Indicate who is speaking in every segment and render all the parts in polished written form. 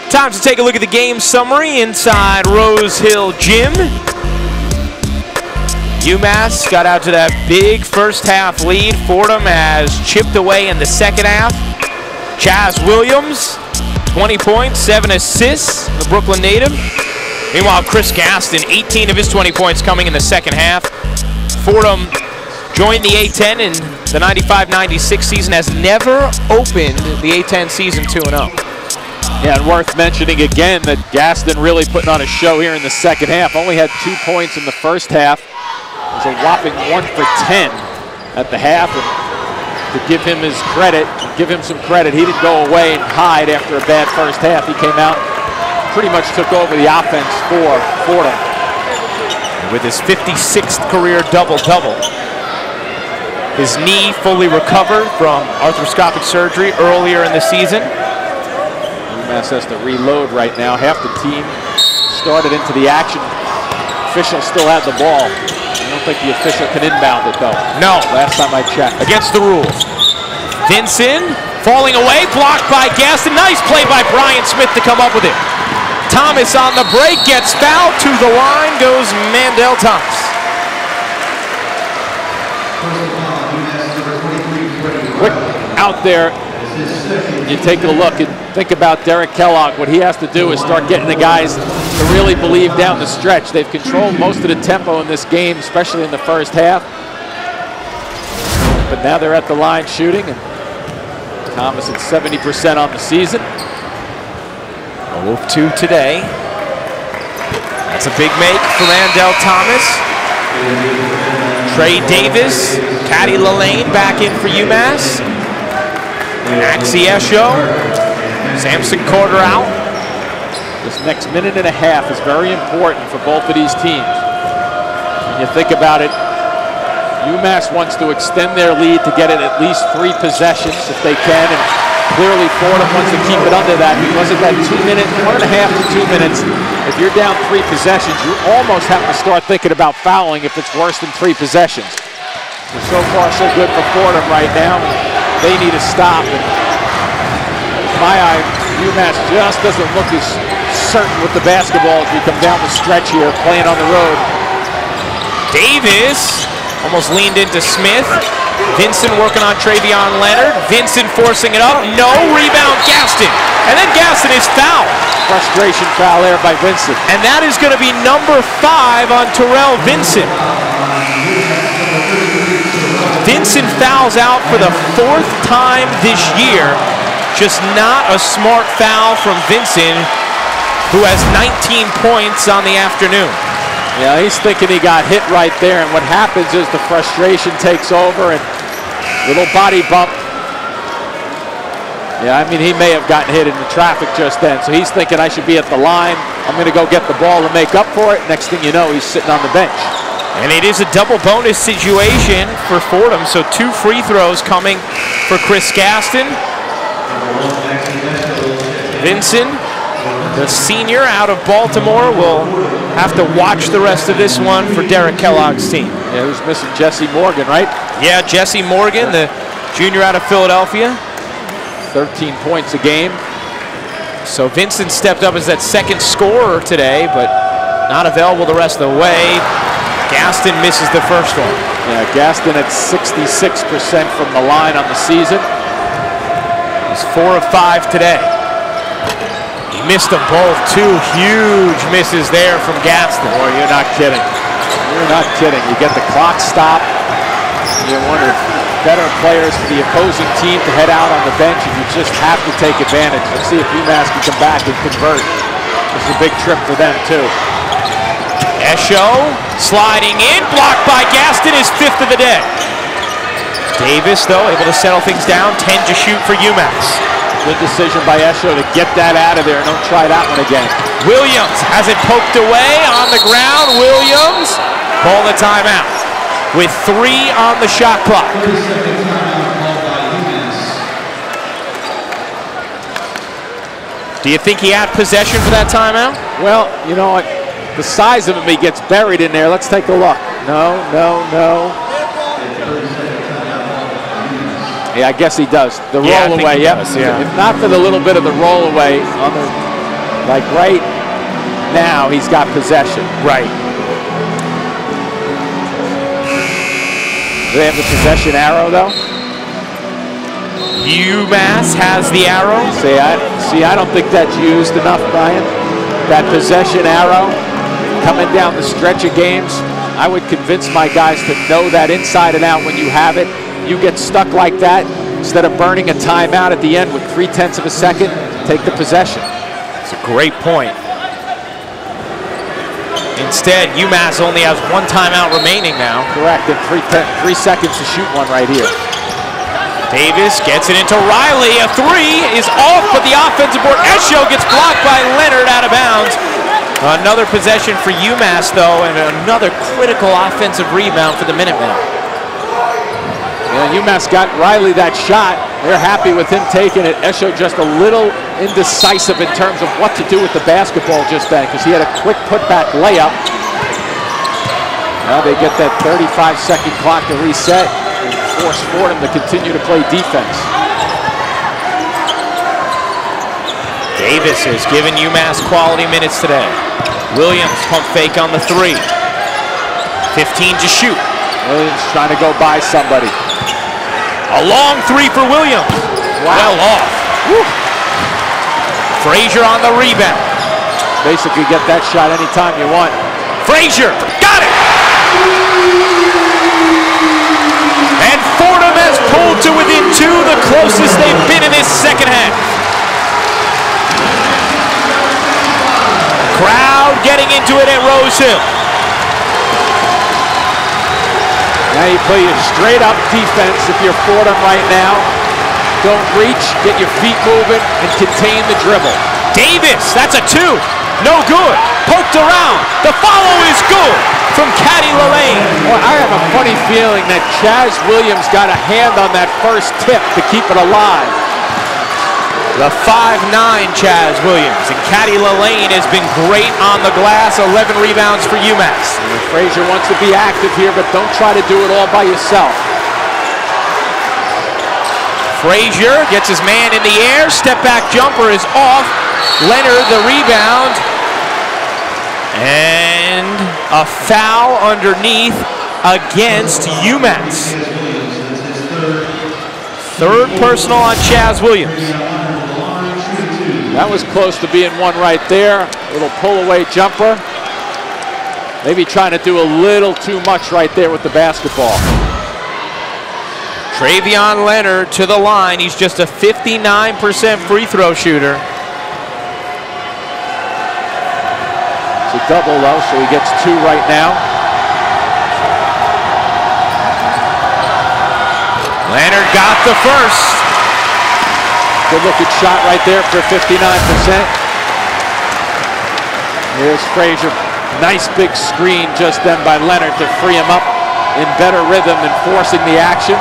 Speaker 1: Time to take a look at the game summary inside Rose Hill Gym. UMASS got out to that big first half lead. Fordham has chipped away in the second half. Chaz Williams, 20 points, 7 assists, the Brooklyn native. Meanwhile, Chris Gaston, 18 of his 20 points coming in the second half. Fordham joined the A-10 in the 95-96 season, has never opened the A-10 season 2-0.
Speaker 2: Yeah, and worth mentioning again that Gaston really putting on a show here in the second half. Only had 2 points in the first half. It was a whopping 1 for 10 at the half. And to give him his credit, give him some credit, he didn't go away and hide after a bad first half. He came out, pretty much took over the offense for Fordham.
Speaker 1: With his 56th career double-double. His knee fully recovered from arthroscopic surgery earlier in the season.
Speaker 2: UMass has to reload right now. Half the team started into the action. Official still had the ball. I don't think the official can inbound it though.
Speaker 1: No.
Speaker 2: Last time I checked.
Speaker 1: Against the rules. Vincent falling away, blocked by Gaston. Nice play by Brian Smith to come up with it. Thomas on the break, gets fouled. To the line goes Mandel Thomas.
Speaker 2: Quick out there. You take a look and think about Derek Kellogg. What he has to do is start getting the guys to really believe down the stretch. They've controlled most of the tempo in this game, especially in the first half. But now they're at the line shooting, and Thomas at 70% on the season.
Speaker 1: 0 of 2 today. That's a big make for Mandel Thomas. Trey Davis, Caddy Lalane back in for UMass. Maxie Esho, Samson Carter out.
Speaker 2: This next minute and a half is very important for both of these teams. When you think about it, UMass wants to extend their lead to get it at least 3 possessions if they can, and clearly Fordham wants to keep it under that because of that 2 minute, 1.5 to 2 minutes. If you're down 3 possessions, you almost have to start thinking about fouling if it's worse than 3 possessions. And so far, so good for Fordham right now. They need to stop. And in my eye, UMass just doesn't look as certain with the basketball as we come down the stretch here, playing on the road.
Speaker 1: Davis almost leaned into Smith. Vincent working on Travion Leonard. Vincent forcing it up. No rebound, Gaston. And then Gaston is fouled.
Speaker 2: Frustration foul there by Vincent.
Speaker 1: And that is going to be number 5 on Terrell Vincent. Vincent fouls out for the 4th time this year. Just not a smart foul from Vincent, who has 19 points on the afternoon.
Speaker 2: Yeah, he's thinking he got hit right there, and what happens is the frustration takes over and little body bump. Yeah, I mean, he may have gotten hit in the traffic just then, so he's thinking I should be at the line. I'm going to go get the ball to make up for it. Next thing you know, he's sitting on the bench.
Speaker 1: And it is a double bonus situation for Fordham, so 2 free throws coming for Chris Gaston. Vincent, the senior out of Baltimore, will have to watch the rest of this one for Derek Kellogg's team.
Speaker 2: Yeah, who's missing Jesse Morgan, right?
Speaker 1: Yeah, Jesse Morgan, the junior out of Philadelphia.
Speaker 2: 13 points a game.
Speaker 1: So Vincent stepped up as that second scorer today, but not available the rest of the way. Gaston misses the first one.
Speaker 2: Yeah, Gaston at 66% from the line on the season.
Speaker 1: He's 4 of 5 today. He missed them both. 2 huge misses there from Gaston.
Speaker 2: Boy, you're not kidding. You're not kidding. You get the clock stopped. You're one of the better players for the opposing team to head out on the bench, and you just have to take advantage. Let's see if UMass can come back and convert. This is a big trip for them, too.
Speaker 1: Esho sliding in, blocked by Gaston, his 5th of the day. Davis, though, able to settle things down, 10 to shoot for UMass.
Speaker 2: Good decision by Esho to get that out of there and don't try that one again.
Speaker 1: Williams has it poked away on the ground. Williams, call the timeout with 3 on the shot clock. Do you think he had possession for that timeout?
Speaker 2: Well, you know what? The size of him, he gets buried in there. Let's take a look. No. Yeah, Yeah, I guess he does. The roll away, yeah.
Speaker 1: Does, yeah.
Speaker 2: If not for the little bit of the roll away on the Like right now, he's got possession.
Speaker 1: Right.
Speaker 2: Do they have the possession arrow, though?
Speaker 1: UMass has the arrow.
Speaker 2: See, I don't think that's used enough, Brian. That possession arrow coming down the stretch of games. I would convince my guys to know that inside and out when you have it. You get stuck like that, instead of burning a timeout at the end with 0.3 of a second, take the possession.
Speaker 1: It's a great point. Instead, UMass only has 1 timeout remaining now.
Speaker 2: Correct, and 3 seconds to shoot one right here.
Speaker 1: Davis gets it into Riley. A 3 is off, but the offensive board. Esho gets blocked by Leonard out of bounds. Another possession for UMass, though, and another critical offensive rebound for the Minutemen.
Speaker 2: Yeah, UMass got Riley that shot. They're happy with him taking it. Esho just a little indecisive in terms of what to do with the basketball just then, because he had a quick putback layup. Now they get that 35-second clock to reset and force Fordham to continue to play defense.
Speaker 1: Davis has given UMass quality minutes today. Williams pump fake on the 3. 15 to shoot.
Speaker 2: Williams trying to go by somebody.
Speaker 1: A long 3 for Williams.
Speaker 2: Wow.
Speaker 1: Well off. Woo. Frazier on the rebound.
Speaker 2: Basically get that shot anytime you want.
Speaker 1: Frazier got it. And Fordham has pulled to within 2, the closest they've been in this second half. Crowd getting into it at Rose Hill.
Speaker 2: Now you play a straight up defense if you're Fordham right now. Don't reach, get your feet moving, and contain the dribble.
Speaker 1: Davis, that's a 2. No good. Poked around. The follow is good from Caddy Lalane.
Speaker 2: Well, I have a funny feeling that Chaz Williams got a hand on that first tip to keep it alive.
Speaker 1: The 5'9" Chaz Williams, and Caddy Lalane has been great on the glass. 11 rebounds for UMass.
Speaker 2: And Frazier wants to be active here, but don't try to do it all by yourself.
Speaker 1: Frazier gets his man in the air. Step back jumper is off. Leonard the rebound. And a foul underneath against UMass. 3rd personal on Chaz Williams.
Speaker 2: That was close to being one right there. Little pull-away jumper. Maybe trying to do a little too much right there with the basketball.
Speaker 1: Travion Leonard to the line. He's just a 59% free throw shooter.
Speaker 2: It's a double, though, so he gets 2 right now.
Speaker 1: Leonard got the first.
Speaker 2: Good looking shot right there for 59%. Here's Frazier. Nice big screen just then by Leonard to free him up in better rhythm and forcing the action.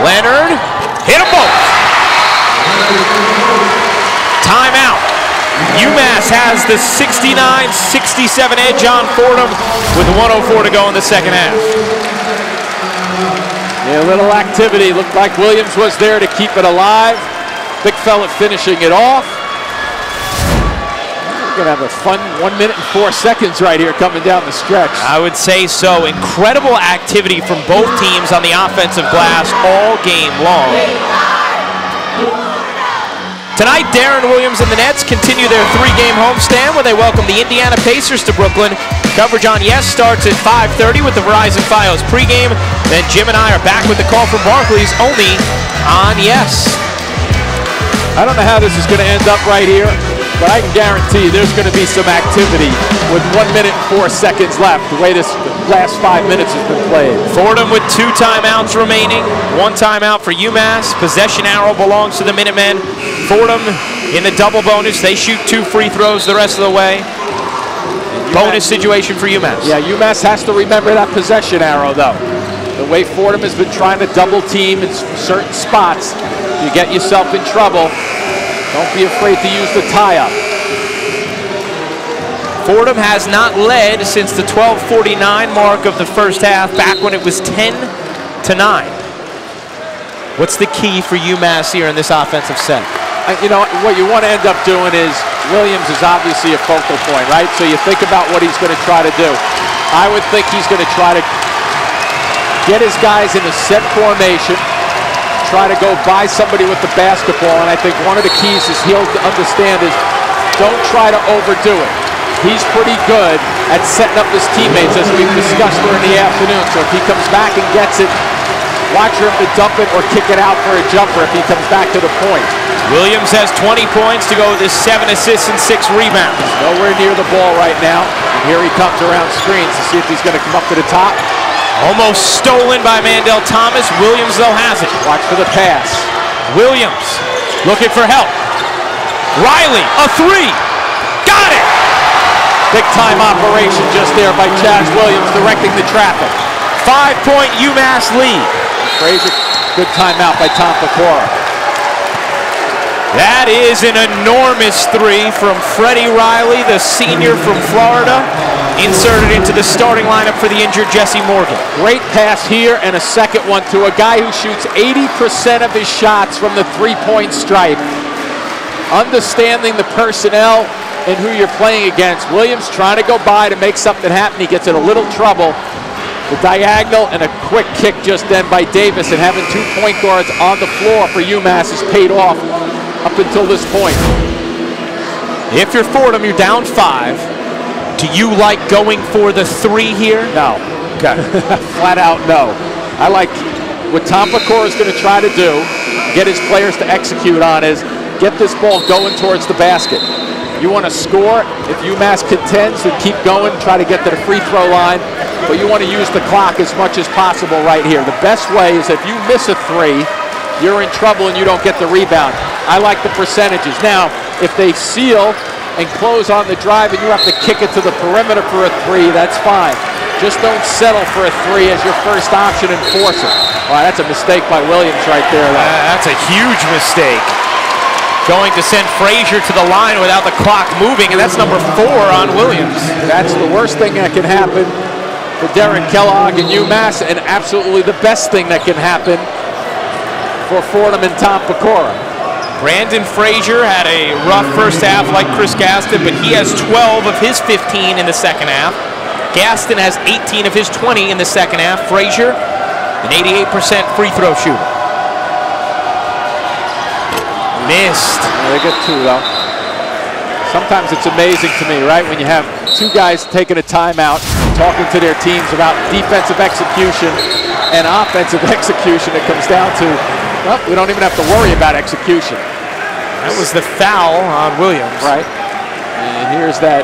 Speaker 1: Leonard hit them both. Timeout. UMass has the 69-67 edge on Fordham with 1:04 to go in the second half.
Speaker 2: Yeah, a little activity. Looked like Williams was there to keep it alive. Big fella finishing it off. We're going to have a fun 1 minute and 4 seconds right here coming down the stretch.
Speaker 1: I would say so. Incredible activity from both teams on the offensive glass all game long. Tonight, Darren Williams and the Nets continue their 3-game homestand where they welcome the Indiana Pacers to Brooklyn. Coverage on Yes starts at 5:30 with the Verizon Fios pregame. Then Jim and I are back with the call from Barclays only on Yes.
Speaker 2: I don't know how this is going to end up right here, but I can guarantee you there's going to be some activity with 1 minute and 4 seconds left, the way this last 5 minutes has been played.
Speaker 1: Fordham with 2 timeouts remaining. 1 timeout for UMass. Possession arrow belongs to the Minutemen. Fordham in the double bonus. They shoot 2 free throws the rest of the way. Bonus situation for UMass.
Speaker 2: Yeah, UMass has to remember that possession arrow, though. The way Fordham has been trying to double team in certain spots, you get yourself in trouble. Don't be afraid to use the tie-up.
Speaker 1: Fordham has not led since the 12:49 mark of the first half, back when it was 10-9. What's the key for UMass here in this offensive set?
Speaker 2: you know, what you want to end up doing is Williams is obviously a focal point, right? So you think about what he's going to try to do. I would think he's going to try to get his guys in a set formation, try to go by somebody with the basketball, and I think one of the keys is he'll understand is don't try to overdo it. He's pretty good at setting up his teammates, as we've discussed during the afternoon. So if he comes back and gets it, watch for him to dump it or kick it out for a jumper if he comes back to the point.
Speaker 1: Williams has 20 points to go with his 7 assists and 6 rebounds.
Speaker 2: Nowhere near the ball right now. And here he comes around screens to see if he's going to come up to the top.
Speaker 1: Almost stolen by Mandel Thomas. Williams, though, has it.
Speaker 2: Watch for the pass.
Speaker 1: Williams looking for help. Riley, a 3. Got it!
Speaker 2: Big-time operation just there by Chaz Williams directing the traffic.
Speaker 1: 5-point UMass lead.
Speaker 2: Frazier, good timeout by Tom Pecora.
Speaker 1: That is an enormous 3 from Freddie Riley, the senior from Florida, inserted into the starting lineup for the injured Jesse Morgan.
Speaker 2: Great pass here and a second one to a guy who shoots 80% of his shots from the three-point stripe. Understanding the personnel and who you're playing against. Williams trying to go by to make something happen. He gets in a little trouble. The diagonal and a quick kick just then by Davis, and having 2 point guards on the floor for UMass has paid off up until this point.
Speaker 1: If you're Fordham, you're down 5. Do you like going for the 3 here?
Speaker 2: No.
Speaker 1: Okay.
Speaker 2: Flat out no. I like what Tom Pecora is going to try to do, get his players to execute on, is get this ball going towards the basket. You want to score. If UMass contends, then keep going, try to get to the free throw line. But you want to use the clock as much as possible right here. The best way is if you miss a 3, you're in trouble and you don't get the rebound. I like the percentages. Now, if they seal and close on the drive and you have to kick it to the perimeter for a 3, that's fine. Just don't settle for a 3 as your first option and force it. Wow, that's a mistake by Williams right there.
Speaker 1: That's a huge mistake. Going to send Frazier to the line without the clock moving, and that's number 4 on Williams.
Speaker 2: That's the worst thing that can happen for Derek Kellogg and UMass, and absolutely the best thing that can happen for Fordham and Tom Pecora.
Speaker 1: Brandon Frazier had a rough first half like Chris Gaston, but he has 12 of his 15 in the second half. Gaston has 18 of his 20 in the second half. Frazier, an 88% free throw shooter. Missed.
Speaker 2: They get 2 though. Sometimes it's amazing to me, right? When you have 2 guys taking a timeout, talking to their teams about defensive execution and offensive execution, it comes down to, well, we don't even have to worry about execution.
Speaker 1: That was the foul on Williams.
Speaker 2: Right. And here's that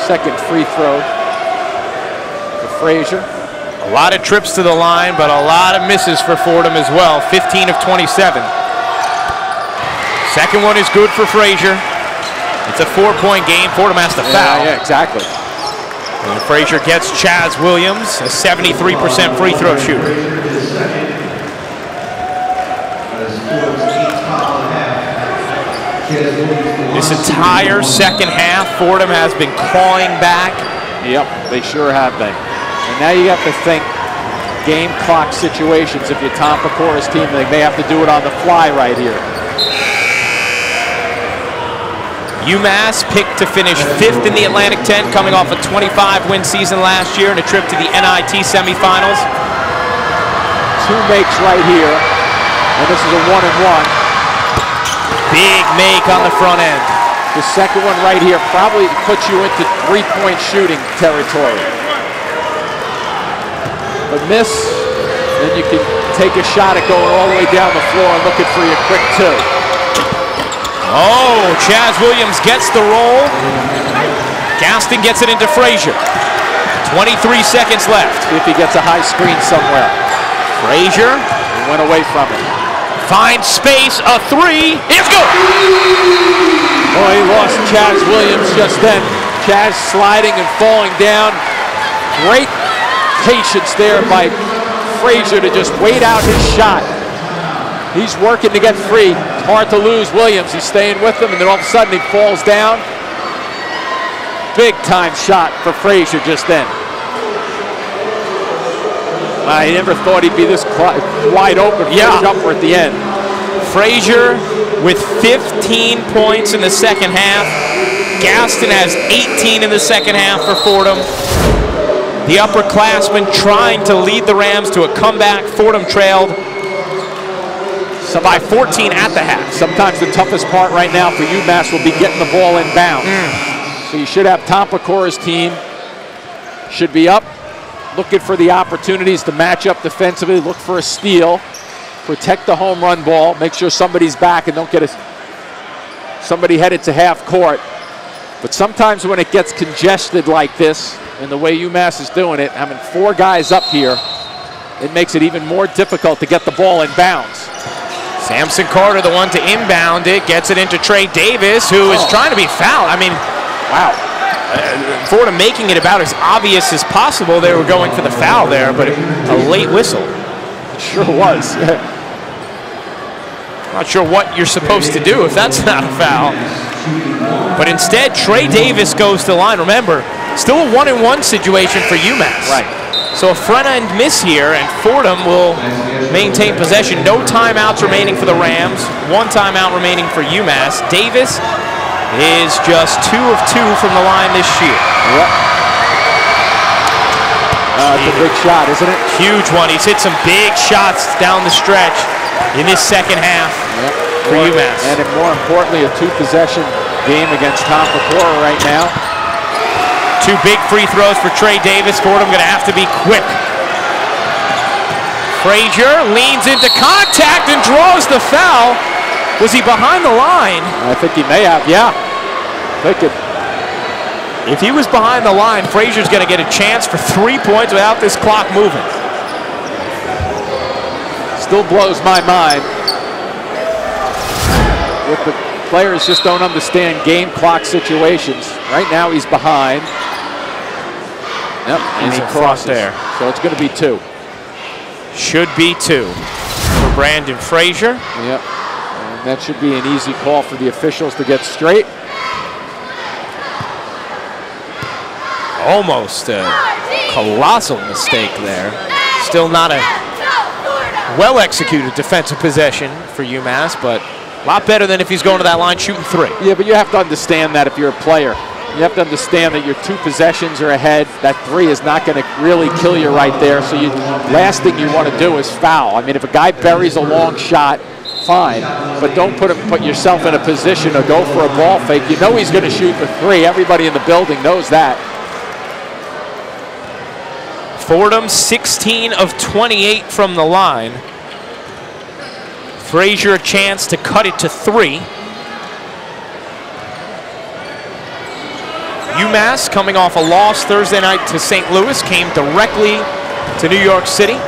Speaker 2: second free throw for Frazier.
Speaker 1: A lot of trips to the line, but a lot of misses for Fordham as well. 15 of 27. Second one is good for Frazier. It's a 4-point game. Fordham has to foul.
Speaker 2: Yeah, exactly.
Speaker 1: And Frazier gets Chaz Williams, a 73% free throw shooter. This entire second half, Fordham has been clawing back.
Speaker 2: Yep, they sure have been. And now you have to think game clock situations. If you're Tom Pecora's team, they may have to do it on the fly right here.
Speaker 1: UMass picked to finish 5th in the Atlantic 10, coming off a 25-win season last year and a trip to the NIT semifinals.
Speaker 2: 2 makes right here, and this is a 1-and-1.
Speaker 1: Big make on the front end.
Speaker 2: The second one right here probably puts you into 3-point shooting territory. But miss, then you can take a shot at going all the way down the floor and looking for your quick 2.
Speaker 1: Oh, Chaz Williams gets the roll. Gaston gets it into Frazier. 23 seconds left.
Speaker 2: See if he gets a high screen somewhere.
Speaker 1: Frazier.
Speaker 2: He went away from it.
Speaker 1: Finds space, a 3. It's good!
Speaker 2: Oh, he lost Chaz Williams just then. Chaz sliding and falling down. Great patience there by Frazier to just wait out his shot. He's working to get free. Hard to lose Williams. He's staying with him, and then all of a sudden he falls down. Big time shot for Frazier just then. I never thought he'd be this wide open for a jumper at the end.
Speaker 1: Frazier with 15 points in the second half. Gaston has 18 in the second half for Fordham. The upperclassmen trying to lead the Rams to a comeback. Fordham trailed by 14 at the half.
Speaker 2: Sometimes the toughest part right now for UMass will be getting the ball in bounds. So you should have Tom Pecora's team should be up, looking for the opportunities to match up defensively, look for a steal, protect the home run ball, make sure somebody's back and don't get somebody headed to half court. But sometimes when it gets congested like this, and the way UMass is doing it, having 4 guys up here, it makes it even more difficult to get the ball in bounds.
Speaker 1: Samson Carter, the one to inbound it, gets it into Trey Davis, who is trying to be fouled. I mean, wow. Fordham making it about as obvious as possible. They were going for the foul there, but a late whistle.
Speaker 2: It sure was.
Speaker 1: Not sure what you're supposed to do if that's not a foul. But instead, Trey Davis goes to the line. Remember, still a 1-and-1 situation for UMass.
Speaker 2: Right.
Speaker 1: So a front-end miss here, and Fordham will maintain possession. No timeouts remaining for the Rams. 1 timeout remaining for UMass. Davis is just 2 of 2 from the line this year.
Speaker 2: Yep. It's a big shot, isn't it?
Speaker 1: Huge one. He's hit some big shots down the stretch in this second half for UMass.
Speaker 2: And more importantly, a 2-possession game against Tom Pecora right now.
Speaker 1: 2 big free throws for Trey Davis. Fordham going to have to be quick. Frazier leans into contact and draws the foul. Was he behind the line?
Speaker 2: I think he may have, yeah.
Speaker 1: If he was behind the line, Frazier's going to get a chance for 3 points without this clock moving.
Speaker 2: Still blows my mind. If the players just don't understand game clock situations. Right now he's behind. Yep, and he crossed there. So it's going to be 2.
Speaker 1: Should be 2 for Brandon Frazier.
Speaker 2: Yep, and that should be an easy call for the officials to get straight.
Speaker 1: Almost a colossal mistake there. Still not a well-executed defensive possession for UMass, but a lot better than if he's going to that line shooting 3.
Speaker 2: Yeah, but you have to understand that if you're a player. You have to understand that your 2 possessions are ahead. That 3 is not going to really kill you right there. So last thing you want to do is foul. I mean, if a guy buries a long shot, fine. But don't put yourself in a position to go for a ball fake. You know he's going to shoot the 3. Everybody in the building knows that.
Speaker 1: Fordham 16 of 28 from the line. Frazier a chance to cut it to 3. UMass, coming off a loss Thursday night to St. Louis, came directly to New York City,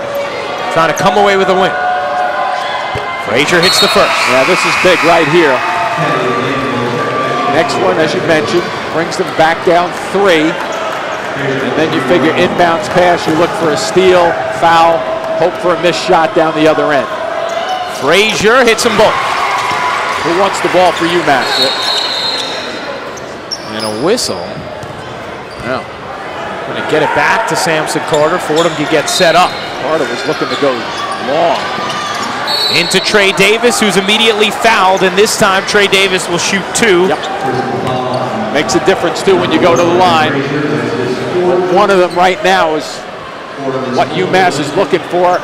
Speaker 1: trying to come away with a win. Frazier hits the first.
Speaker 2: Yeah, this is big right here. Next one, as you mentioned, brings them back down 3. And then you figure inbounds pass, you look for a steal, foul, hope for a missed shot down the other end.
Speaker 1: Frazier hits them both.
Speaker 2: Who wants the ball for UMass?
Speaker 1: And a whistle.
Speaker 2: Yeah.
Speaker 1: Going to get it back to Samson Carter. Fordham can get set up.
Speaker 2: Carter was looking to go long.
Speaker 1: Into Trey Davis, who's immediately fouled, and this time Trey Davis will shoot 2.
Speaker 2: Yep. Makes a difference too when you go to the line. One of them right now is what UMass is looking for.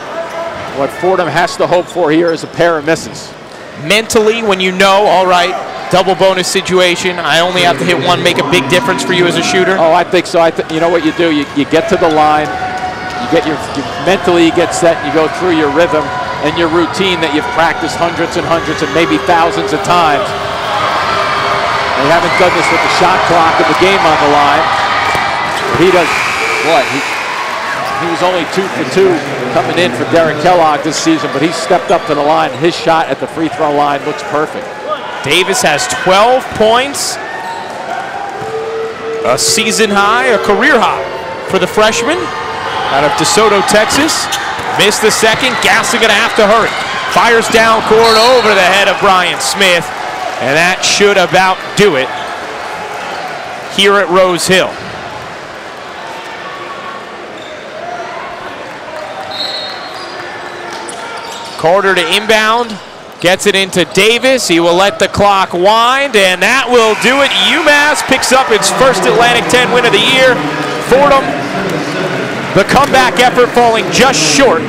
Speaker 2: What Fordham has to hope for here is a pair of misses.
Speaker 1: Mentally, when you know, all right, double bonus situation, I only have to hit 1, make a big difference for you as a shooter?
Speaker 2: Oh, I think so. You know what you do? You get to the line, mentally you get set, you go through your rhythm and your routine that you've practiced hundreds and hundreds and maybe thousands of times. They haven't done this with the shot clock and the game on the line. He does, boy, he was only 2 for 2 coming in for Derek Kellogg this season, but he stepped up to the line. His shot at the free throw line looks perfect.
Speaker 1: Davis has 12 points, a season high, a career high for the freshman out of DeSoto, Texas. Missed the second. Gaston going to have to hurry. Fires down court over the head of Brian Smith, and that should about do it here at Rose Hill. Carter to inbound. Gets it into Davis. He will let the clock wind, and that will do it. UMass picks up its first Atlantic 10 win of the year. Fordham, the comeback effort falling just short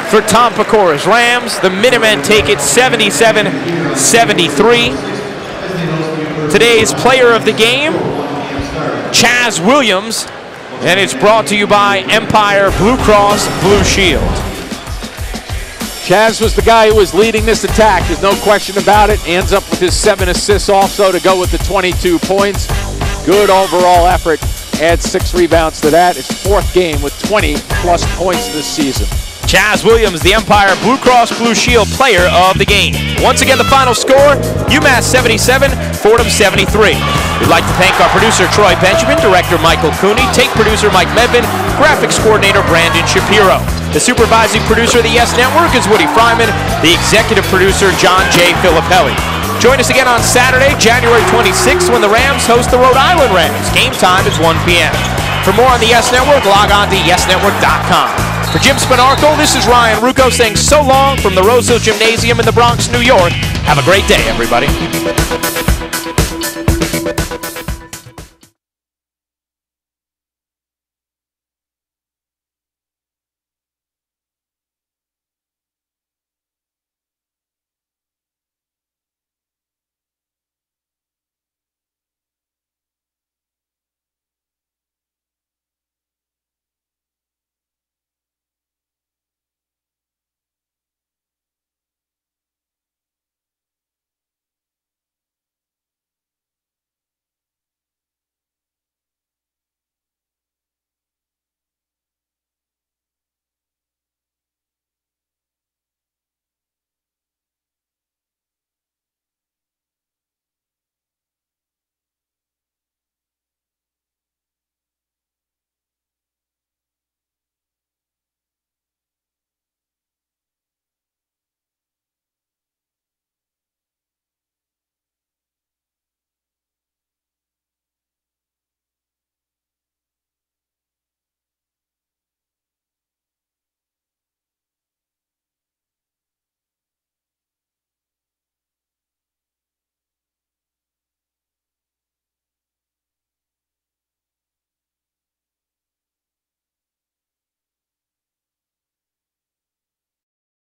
Speaker 1: for Tom Pecora's Rams. The Minutemen take it 77-73. Today's player of the game, Chaz Williams, and it's brought to you by Empire Blue Cross Blue Shield.
Speaker 2: Chaz was the guy who was leading this attack. There's no question about it. Ends up with his 7 assists also to go with the 22 points. Good overall effort. Adds 6 rebounds to that. His 4th game with 20-plus points this season.
Speaker 1: Chaz Williams, the Empire Blue Cross Blue Shield player of the game. Once again, the final score, UMass 77, Fordham 73. We'd like to thank our producer, Troy Benjamin, director, Michael Cooney, tape producer, Mike Medvin, graphics coordinator, Brandon Shapiro. The supervising producer of the YES Network is Woody Fryman, the executive producer, John J. Filippelli. Join us again on Saturday, January 26th, when the Rams host the Rhode Island Rams. Game time is 1 p.m. For more on the YES Network, log on to yesnetwork.com. For Jim Spinarco, this is Ryan Rucco saying so long from the Rose Hill Gymnasium in the Bronx, New York. Have a great day, everybody.